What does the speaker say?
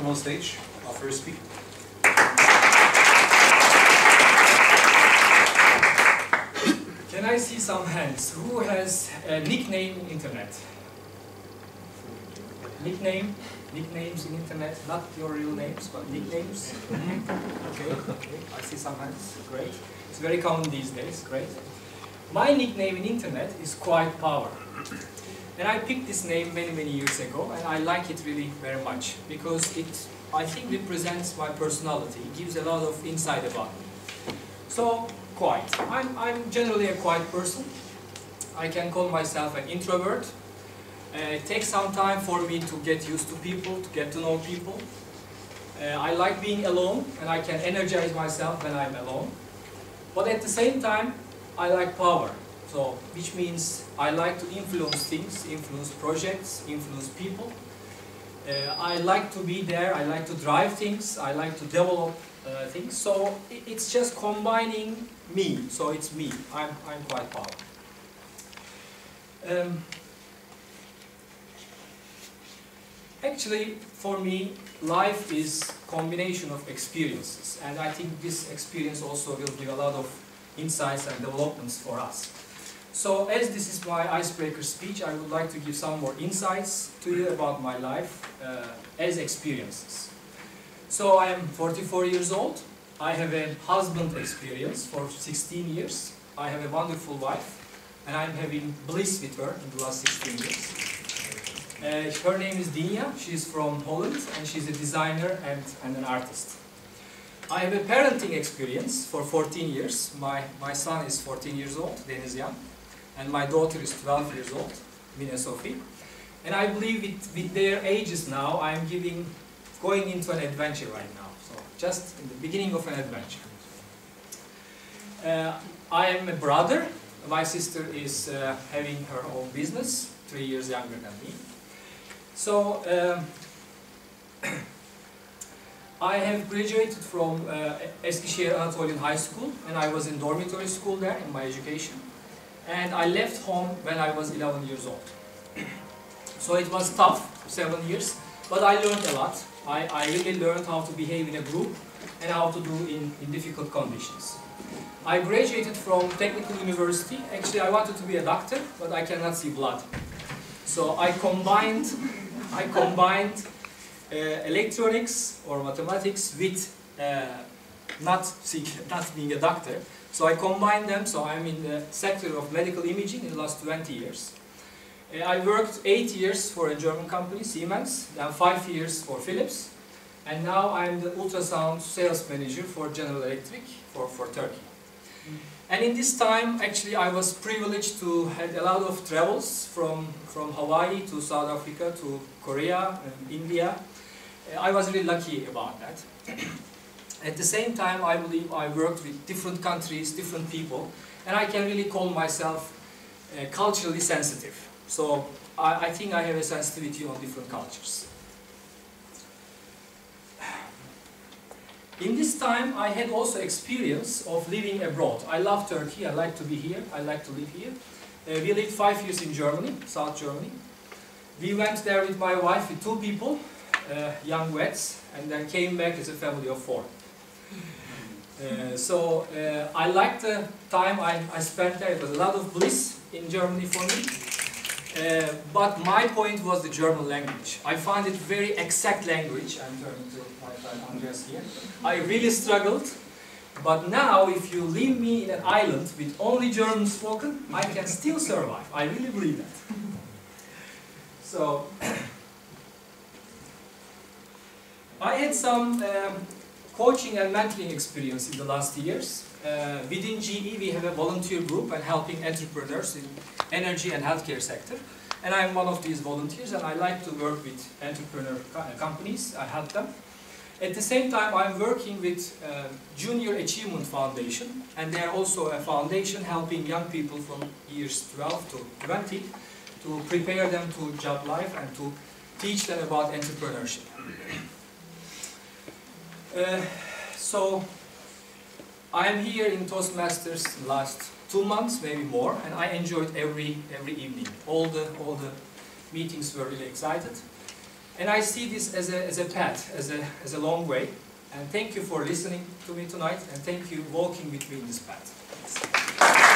On stage, our first speaker. Can I see some hands? Who has a nickname in internet? Nicknames in internet, not your real names, but nicknames. Okay, I see some hands. Great. It's very common these days. Great. My nickname in internet is Quiet Power. And I picked this name many years ago, and I like it really very much because it, I think, represents my personality. It gives a lot of insight about me. So, quiet. I'm generally a quiet person. I can call myself an introvert. It takes some time for me to get used to people, to get to know people. I like being alone, and I can energize myself when I'm alone. But at the same time, I like power. So, which means I like to influence things, influence projects, influence people. I like to be there, I like to drive things, I like to develop things. So, it's just combining me. So, it's me. I'm quite powerful. Actually, for me, life is a combination of experiences. And I think this experience also will give a lot of insights and developments for us. So, as this is my icebreaker speech, I would like to give some more insights to you about my life as experiences. So, I am 44 years old. I have a husband experience for 16 years. I have a wonderful wife, and I'm having bliss with her in the last 16 years. Her name is Dinya. She's from Holland, and she's a designer and an artist. I have a parenting experience for 14 years. My son is 14 years old, Denizyan. And my daughter is 12 years old, Mine Sophie. And I believe with their ages now, I'm going into an adventure right now. So, just in the beginning of an adventure. I am a brother. My sister is having her own business, 3 years younger than me. So, I have graduated from Eskişehir Anatolian High School, and I was in dormitory school there in my education. And I left home when I was 11 years old. So it was tough, 7 years, but I learned a lot. I really learned how to behave in a group and how to do in difficult conditions. I graduated from Technical University. Actually, I wanted to be a doctor, but I cannot see blood. So I combined electronics or mathematics with not being a doctor. So I combined them, so I'm in the sector of medical imaging in the last 20 years. I worked 8 years for a German company, Siemens, then 5 years for Philips, and now I'm the ultrasound sales manager for General Electric for Turkey. And in this time, actually, I was privileged to have a lot of travels from Hawaii to South Africa to Korea and India. I was really lucky about that. At the same time, I believe I worked with different countries, different people, and I can really call myself culturally sensitive. So I think I have a sensitivity on different cultures. In this time, I had also experience of living abroad. I love Turkey, I like to be here, I like to live here. We lived 5 years in Germany, South Germany. We went there with my wife, with 2 people, young vets, and then came back as a family of 4. I liked the time I spent there. It was a lot of bliss in Germany for me. But my point was the German language. I found it very exact language. I'm turning to my friend Andreas here. I really struggled. But now, if you leave me in an island with only German spoken, I can still survive. I really believe that. So, I had some coaching and mentoring experience in the last years. Within GE, we have a volunteer group and helping entrepreneurs in energy and healthcare sector. And I'm one of these volunteers, and I like to work with entrepreneur companies. I help them. At the same time, I'm working with Junior Achievement Foundation, and they're also a foundation helping young people from years 12 to 20 to prepare them to job life and to teach them about entrepreneurship. So, I'm here in Toastmasters the last 2 months, maybe more, and I enjoyed every evening. All the meetings were really excited. And I see this as a path, as a long way. And thank you for listening to me tonight, and thank you walking with me in this path. Thanks.